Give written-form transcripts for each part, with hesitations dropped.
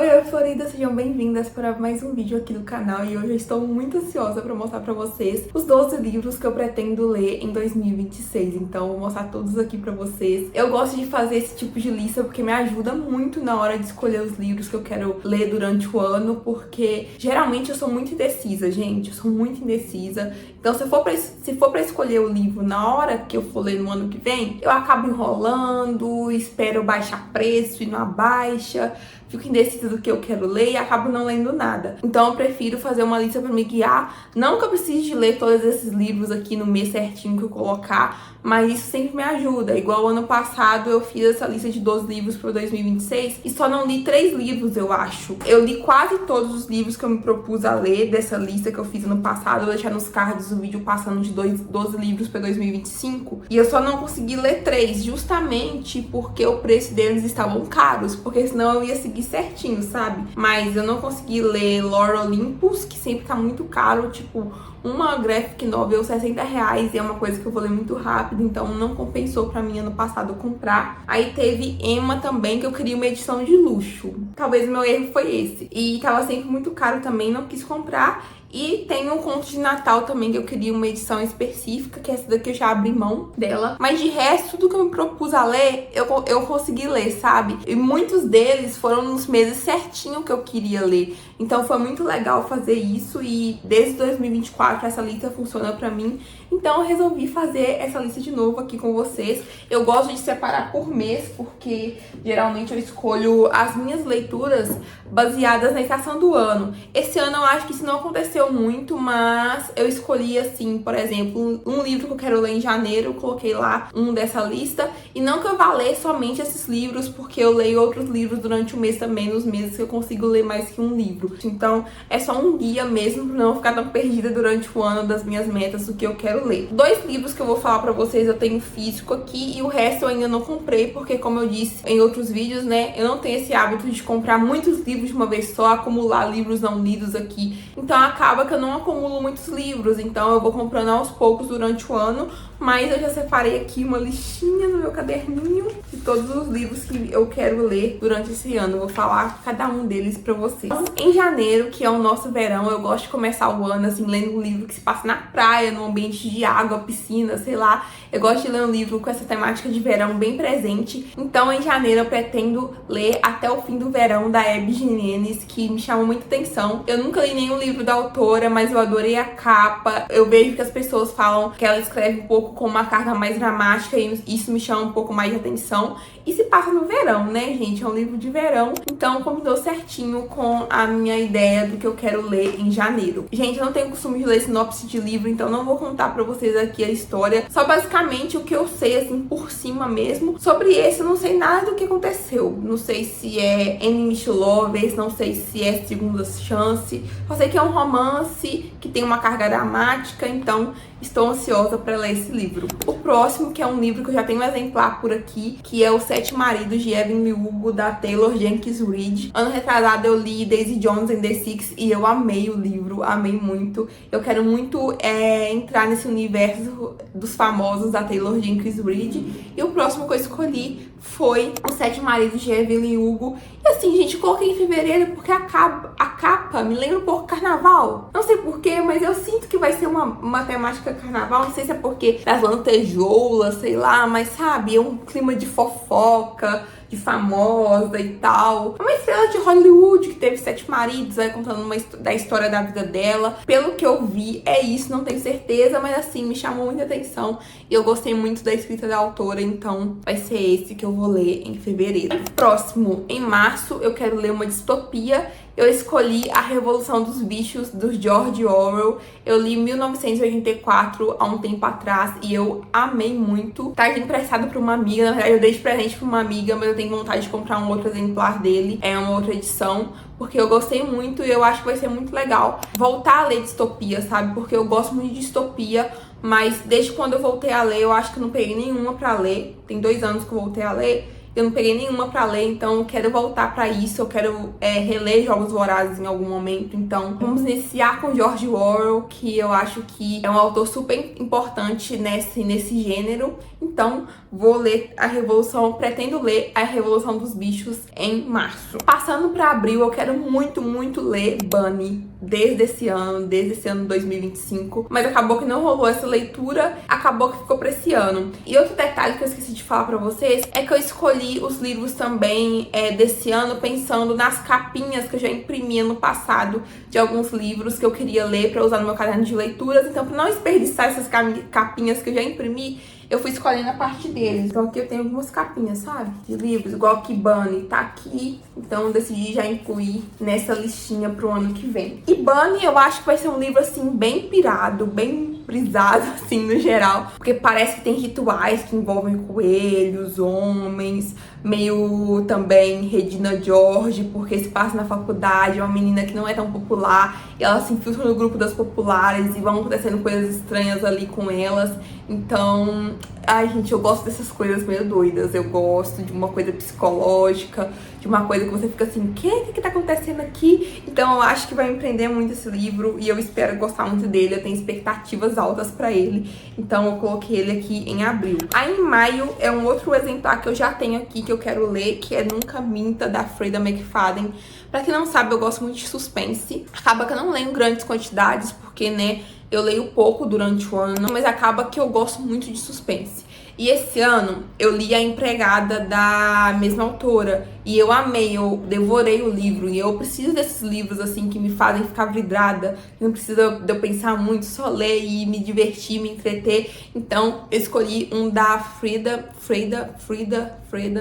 Oi, Florida, sejam bem-vindas para mais um vídeo aqui do canal e hoje eu estou muito ansiosa para mostrar para vocês os 12 livros que eu pretendo ler em 2026, então eu vou mostrar todos aqui para vocês. Eu gosto de fazer esse tipo de lista porque me ajuda muito na hora de escolher os livros que eu quero ler durante o ano, porque geralmente eu sou muito indecisa, gente, eu sou muito indecisa, então se for para escolher o livro na hora que eu for ler no ano que vem, eu acabo enrolando, espero baixar preço e não abaixa, fico indecisa do que eu quero ler e acabo não lendo nada. Então eu prefiro fazer uma lista para me guiar. Não que eu precise de ler todos esses livros aqui no mês certinho que eu colocar, mas isso sempre me ajuda. Igual ano passado eu fiz essa lista de 12 livros para 2026 e só não li 3 livros, eu acho. Eu li quase todos os livros que eu me propus a ler dessa lista que eu fiz ano passado. Eu vou deixar nos cards o vídeo passando de 12 livros para 2025. E eu só não consegui ler 3, justamente porque o preço deles estavam caros, porque senão eu ia seguir certinho, sabe? Mas eu não consegui ler Lore Olympus, que sempre tá muito caro, tipo, uma graphic novel R$60 e é uma coisa que eu vou ler muito rápido, então não compensou pra mim ano passado comprar. Aí teve Emma também, que eu queria uma edição de luxo. Talvez o meu erro foi esse. E tava sempre muito caro também, não quis comprar. E tem um conto de Natal também, que eu queria uma edição específica, que essa daqui eu já abri mão dela. Mas de resto, tudo que eu me propus a ler, eu consegui ler, sabe? E muitos deles foram nos meses certinho que eu queria ler. Então foi muito legal fazer isso e desde 2024 essa lista funciona pra mim. Então eu resolvi fazer essa lista de novo aqui com vocês. Eu gosto de separar por mês, porque geralmente eu escolho as minhas leituras baseadas na estação do ano. Esse ano eu acho que isso não aconteceu muito, mas eu escolhi assim, por exemplo, um livro que eu quero ler em janeiro, eu coloquei lá um dessa lista. E não que eu vá ler somente esses livros, porque eu leio outros livros durante o mês também, nos meses que eu consigo ler mais que um livro. Então é só um guia mesmo, pra não ficar tão perdida durante o ano das minhas metas, do que eu quero ler. 2 livros que eu vou falar pra vocês eu tenho físico aqui e o resto eu ainda não comprei, porque como eu disse em outros vídeos, né, eu não tenho esse hábito de comprar muitos livros de uma vez só, acumular livros não lidos aqui. Então acaba que eu não acumulo muitos livros, então eu vou comprando aos poucos durante o ano, mas eu já separei aqui uma listinha no meu caderninho de todos os livros que eu quero ler durante esse ano. Eu vou falar cada um deles pra vocês. Em janeiro, que é o nosso verão, eu gosto de começar o ano assim, lendo um livro que se passa na praia, num ambiente de água, piscina, sei lá. Eu gosto de ler um livro com essa temática de verão bem presente. Então, em janeiro, eu pretendo ler Até o Fim do Verão, da Abby Jimenez, que me chamou muita atenção. Eu nunca li nenhum livro da autora, mas eu adorei a capa. Eu vejo que as pessoas falam que ela escreve um pouco com uma carga mais dramática e isso me chama um pouco mais de atenção. E se passa no verão, né, gente? É um livro de verão, então combinou certinho com a minha ideia do que eu quero ler em janeiro. Gente, eu não tenho costume de ler sinopse de livro, então não vou contar pra vocês aqui a história. Só basicamente o que eu sei, assim, por cima mesmo. Sobre esse, eu não sei nada do que aconteceu. Não sei se é Enemies to Lovers, não sei se é Segunda Chance. Só sei que é um romance que tem uma carga dramática, então estou ansiosa pra ler esse livro. O próximo, que é um livro que eu já tenho um exemplar por aqui, que é Os 7 Maridos de Evelyn Hugo, da Taylor Jenkins Reid. Ano retrasado eu li Daisy Jones and the Six e eu amei o livro, amei muito. Eu quero muito entrar nesse universo dos famosos da Taylor Jenkins Reid. E o próximo que eu escolhi foi Os 7 Maridos de Evelyn Hugo. E assim, gente, coloquei em fevereiro porque a capa me lembra um pouco carnaval. Não sei porquê, mas eu sinto que vai ser uma temática carnaval. Não sei se é porque das lantejoulas, sei lá, mas sabe, é um clima de fofoca, de famosa e tal. É uma estrela de Hollywood que teve 7 maridos, aí contando da história da vida dela. Pelo que eu vi, é isso, não tenho certeza, mas assim, me chamou muita atenção e eu gostei muito da escrita da autora, então vai ser esse que eu vou ler em fevereiro. Próximo, em março, eu quero ler uma distopia. Eu escolhi A Revolução dos Bichos, do George Orwell. Eu li 1984 há um tempo atrás e eu amei muito. Tá emprestado pra uma amiga, na verdade eu dei de presente pra uma amiga, mas eu tenho vontade de comprar um outro exemplar dele, é uma outra edição, porque eu gostei muito e eu acho que vai ser muito legal voltar a ler distopia, sabe? Porque eu gosto muito de distopia, mas desde quando eu voltei a ler, eu acho que eu não peguei nenhuma pra ler. Tem 2 anos que eu voltei a ler. Eu não peguei nenhuma pra ler, então eu quero voltar pra isso. Eu quero reler Jogos Vorazes em algum momento. Então vamos iniciar com George Orwell, que eu acho que é um autor super importante nesse gênero. Então, vou ler a Revolução, pretendo ler a Revolução dos Bichos em março. Passando para abril, eu quero muito, muito ler Bunny desde esse ano 2025, mas acabou que não rolou essa leitura, acabou que ficou pra esse ano. E outro detalhe que eu esqueci de falar pra vocês é que eu escolhi os livros também desse ano pensando nas capinhas que eu já imprimi ano passado de alguns livros que eu queria ler pra usar no meu caderno de leituras. Então, pra não desperdiçar essas capinhas que eu já imprimi, eu fui escolhendo a parte deles. Então aqui eu tenho algumas capinhas, sabe? De livros, igual que Bunny tá aqui. Então eu decidi já incluir nessa listinha pro ano que vem. E Bunny eu acho que vai ser um livro, assim, bem pirado, bem brisado, assim, no geral. Porque parece que tem rituais que envolvem coelhos, homens, meio também Regina George, porque se passa na faculdade, é uma menina que não é tão popular, e ela se infiltra no grupo das populares e vão acontecendo coisas estranhas ali com elas. Então, ai gente, eu gosto dessas coisas meio doidas, eu gosto de uma coisa psicológica, de uma coisa que você fica assim, o que tá acontecendo aqui? Então eu acho que vai me prender muito esse livro e eu espero gostar muito dele, eu tenho expectativas altas pra ele, então eu coloquei ele aqui em abril. Aí em maio é um outro exemplar que eu já tenho aqui, que eu quero ler, que é Nunca Minta, da Freida McFadden. Pra quem não sabe, eu gosto muito de suspense, acaba que eu não leio grandes quantidades, porque, né, eu leio pouco durante o ano, mas acaba que eu gosto muito de suspense. E esse ano eu li A Empregada, da mesma autora, e eu amei, eu devorei o livro, e eu preciso desses livros assim que me fazem ficar vidrada, que não precisa de eu pensar muito, só ler e me divertir, me entreter. Então eu escolhi um da Freida,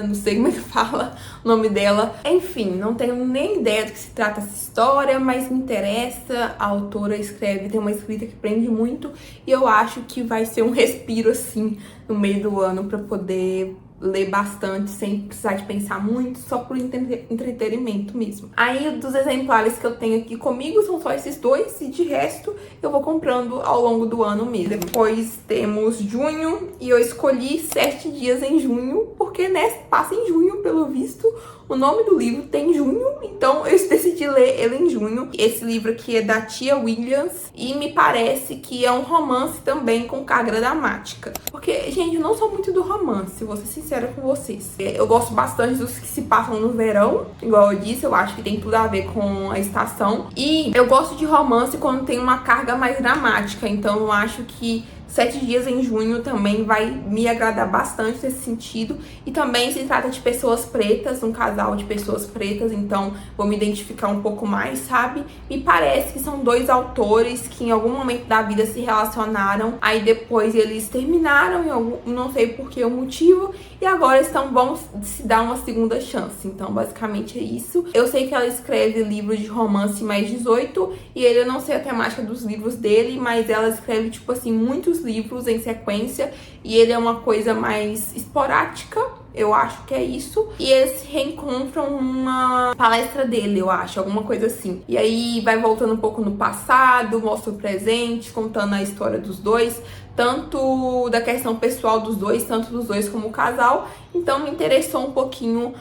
não sei como é que fala o nome dela. Enfim, não tenho nem ideia do que se trata essa história, mas me interessa. A autora escreve, tem uma escrita que prende muito, e eu acho que vai ser um respiro assim no meio do ano pra poder ler bastante, sem precisar de pensar muito, só por entretenimento mesmo. Aí, dos exemplares que eu tenho aqui comigo, são só esses dois, e de resto eu vou comprando ao longo do ano mesmo. Depois temos junho, e eu escolhi 7 dias em junho, porque, né, passa em junho, pelo visto. O nome do livro tem junho, então eu decidi ler ele em junho. Esse livro aqui é da Tia Williams e me parece que é um romance também com carga dramática. Porque, gente, eu não sou muito do romance, vou ser sincera com vocês. Eu gosto bastante dos que se passam no verão, igual eu disse, eu acho que tem tudo a ver com a estação. E eu gosto de romance quando tem uma carga mais dramática, então eu acho que 7 dias em junho também vai me agradar bastante nesse sentido. E também se trata de pessoas pretas, um casal de pessoas pretas, então vou me identificar um pouco mais, sabe? Me parece que são dois autores que em algum momento da vida se relacionaram, aí depois eles terminaram, não sei por que o motivo, e agora vão se dar uma segunda chance. Então basicamente é isso. Eu sei que ela escreve livros de romance mais 18, e eu não sei a temática dos livros dele, mas ela escreve, tipo assim, muitos livros em sequência, e ele é uma coisa mais esporádica, eu acho que é isso. E eles se reencontram numa palestra dele, eu acho, alguma coisa assim. E aí vai voltando um pouco no passado, mostra o presente, contando a história dos dois, tanto da questão pessoal dos dois, tanto dos dois como casal. Então me interessou um pouquinho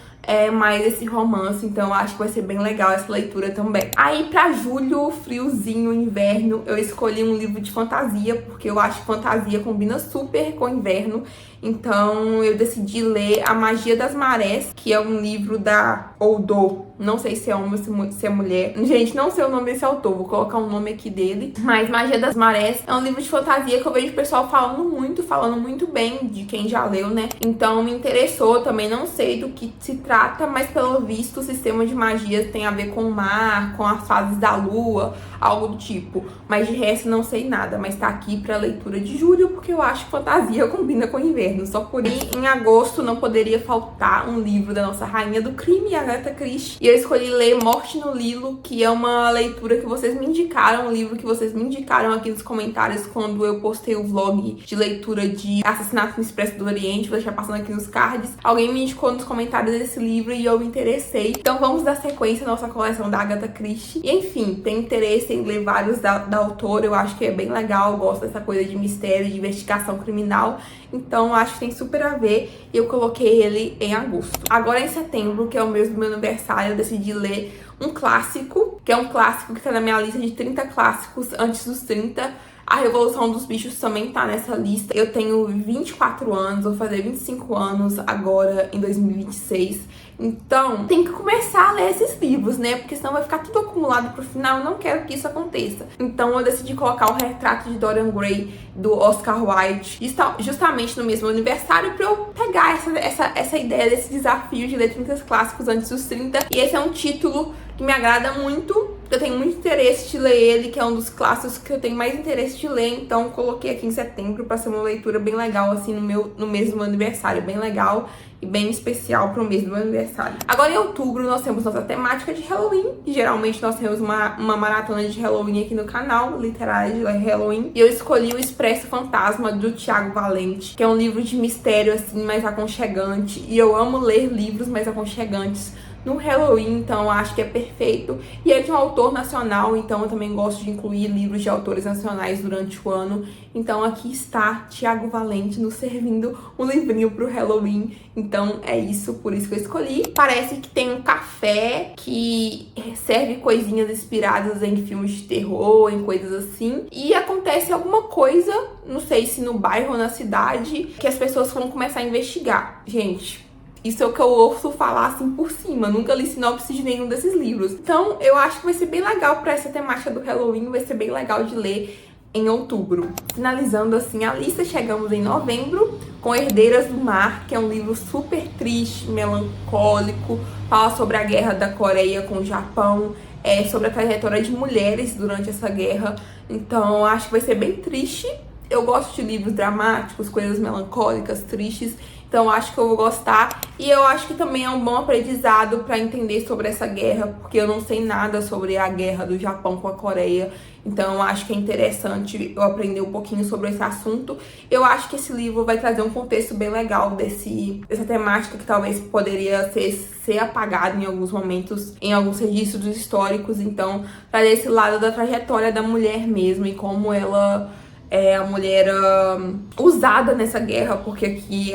mais esse romance, então eu acho que vai ser bem legal essa leitura também. Aí pra julho, friozinho, inverno, eu escolhi um livro de fantasia, porque eu acho que fantasia combina super com inverno. Então eu decidi ler A Magia das Marés, que é um livro da Oldou, não sei se é homem ou se é mulher. Gente, não sei o nome desse autor, vou colocar um nome aqui dele. Mas Magia das Marés é um livro de fantasia que eu vejo o pessoal falando muito bem, de quem já leu, né? Então me interessou, também não sei do que se trata, mas pelo visto o sistema de magia tem a ver com o mar, com as fases da lua, algo do tipo. Mas de resto não sei nada, mas tá aqui pra leitura de julho, porque eu acho que fantasia combina com inverno, só por isso. Em agosto não poderia faltar um livro da nossa rainha do crime, Agatha Christie. E eu escolhi ler Morte no Nilo, que é uma leitura que vocês me indicaram, um livro que vocês me indicaram aqui nos comentários quando eu postei o vlog de leitura de Assassinato no Expresso do Oriente, vou deixar passando aqui nos cards. Alguém me indicou nos comentários desse livro e eu me interessei. Então vamos dar sequência à nossa coleção da Agatha Christie. E enfim, tenho interesse em ler vários da autora, eu acho que é bem legal, eu gosto dessa coisa de mistério, de investigação criminal. Então acho que tem super a ver e eu coloquei ele em agosto. Agora em setembro, que é o mês do meu aniversário, eu decidi ler um clássico, que é um clássico que tá na minha lista de 30 clássicos antes dos 30. A Revolução dos Bichos também tá nessa lista. Eu tenho 24 anos, vou fazer 25 anos agora em 2026. Então, tem que começar a ler esses livros, né? Porque senão vai ficar tudo acumulado pro final. Eu não quero que isso aconteça. Então, eu decidi colocar o Retrato de Dorian Gray, do Oscar Wilde, justamente no mesmo aniversário, pra eu pegar essa ideia desse desafio de ler 30 clássicos antes dos 30. E esse é um título que me agrada muito. Eu tenho muito interesse de ler ele, que é um dos clássicos que eu tenho mais interesse de ler. Então, coloquei aqui em setembro pra ser uma leitura bem legal, assim, no mês do meu aniversário. Bem legal e bem especial pro mês do meu aniversário. Agora, em outubro, nós temos nossa temática de Halloween. E, geralmente, nós temos uma maratona de Halloween aqui no canal, literária de Halloween. E eu escolhi o Expresso Fantasma, do Tiago Valente, que é um livro de mistério, assim, mais aconchegante. E eu amo ler livros mais aconchegantes no Halloween, então eu acho que é perfeito. E é de um autor nacional, então eu também gosto de incluir livros de autores nacionais durante o ano. Então aqui está Tiago Valente nos servindo um livrinho pro Halloween. Então é isso, por isso que eu escolhi. Parece que tem um café que serve coisinhas inspiradas em filmes de terror, em coisas assim. E acontece alguma coisa, não sei se no bairro ou na cidade, que as pessoas vão começar a investigar. Gente, isso é o que eu ouço falar assim por cima. Nunca li sinopse de nenhum desses livros. Então, eu acho que vai ser bem legal pra essa temática do Halloween. Vai ser bem legal de ler em outubro. Finalizando assim a lista, chegamos em novembro com Herdeiras do Mar, que é um livro super triste, melancólico. Fala sobre a guerra da Coreia com o Japão. Sobre a trajetória de mulheres durante essa guerra. Então, eu acho que vai ser bem triste. Eu gosto de livros dramáticos, coisas melancólicas, tristes. Então, acho que eu vou gostar. E eu acho que também é um bom aprendizado para entender sobre essa guerra, porque eu não sei nada sobre a guerra do Japão com a Coreia. Então, eu acho que é interessante eu aprender um pouquinho sobre esse assunto. Eu acho que esse livro vai trazer um contexto bem legal dessa temática que talvez poderia ser apagada em alguns momentos, em alguns registros históricos. Então, trazer esse lado da trajetória da mulher mesmo e como ela a mulher usada nessa guerra, porque aqui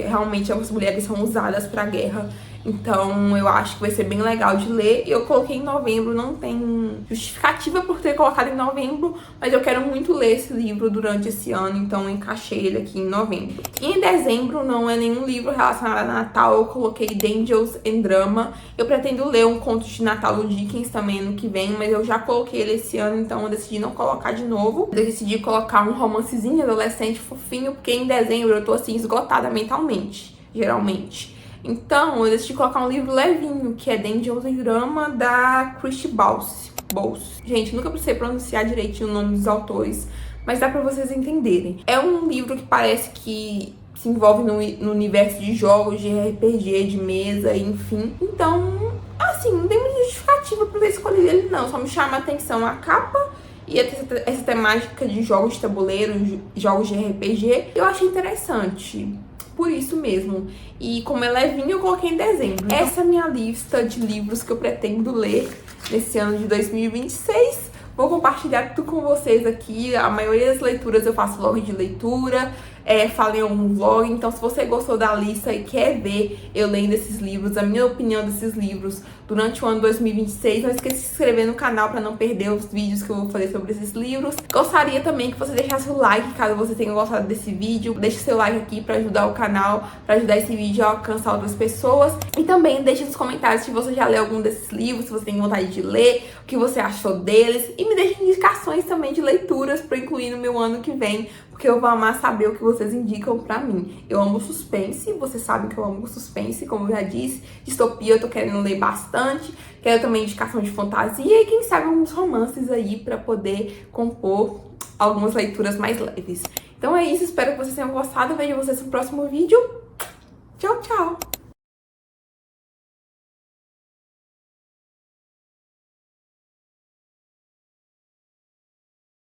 realmente as mulheres são usadas pra guerra. Então eu acho que vai ser bem legal de ler. Eu coloquei em novembro, não tem justificativa por ter colocado em novembro, mas eu quero muito ler esse livro durante esse ano, então eu encaixei ele aqui em novembro. E em dezembro não é nenhum livro relacionado a Natal, eu coloquei The Angels and Drama. Eu pretendo ler um conto de Natal do Dickens também ano que vem, mas eu já coloquei ele esse ano, então eu decidi não colocar de novo. Eu decidi colocar um romancezinho adolescente fofinho, porque em dezembro eu tô assim esgotada mentalmente, geralmente. Então, eu decidi colocar um livro levinho, que é The Angels and Drama, da Christy Bowles. Gente, nunca precisei pronunciar direitinho o nome dos autores, mas dá pra vocês entenderem. É um livro que parece que se envolve no universo de jogos, de RPG, de mesa, enfim. Então, assim, não tem muita justificativa pra ter escolhido ele, não. Só me chama a atenção a capa e essa temática de jogos de tabuleiro, jogos de RPG. Eu achei interessante. Por isso mesmo. E como é levinho, eu coloquei em dezembro. Essa é a minha lista de livros que eu pretendo ler nesse ano de 2026. Vou compartilhar tudo com vocês aqui. A maioria das leituras eu faço vlog de leitura, falo em algum vlog. Então, se você gostou da lista e quer ver eu lendo esses livros, a minha opinião desses livros durante o ano 2026, não esqueça de se inscrever no canal para não perder os vídeos que eu vou fazer sobre esses livros. Gostaria também que você deixasse o like caso você tenha gostado desse vídeo. Deixe seu like aqui para ajudar o canal, para ajudar esse vídeo a alcançar outras pessoas. E também deixe nos comentários se você já leu algum desses livros, se você tem vontade de ler, o que você achou deles. E me deixe indicações também de leituras para incluir no meu ano que vem, porque eu vou amar saber o que vocês indicam pra mim. Eu amo suspense, vocês sabem que eu amo suspense, como eu já disse. Distopia eu tô querendo ler bastante. Quero também indicação de fantasia e quem sabe alguns romances aí pra poder compor algumas leituras mais leves. Então é isso, espero que vocês tenham gostado. Vejo vocês no próximo vídeo. Tchau, tchau!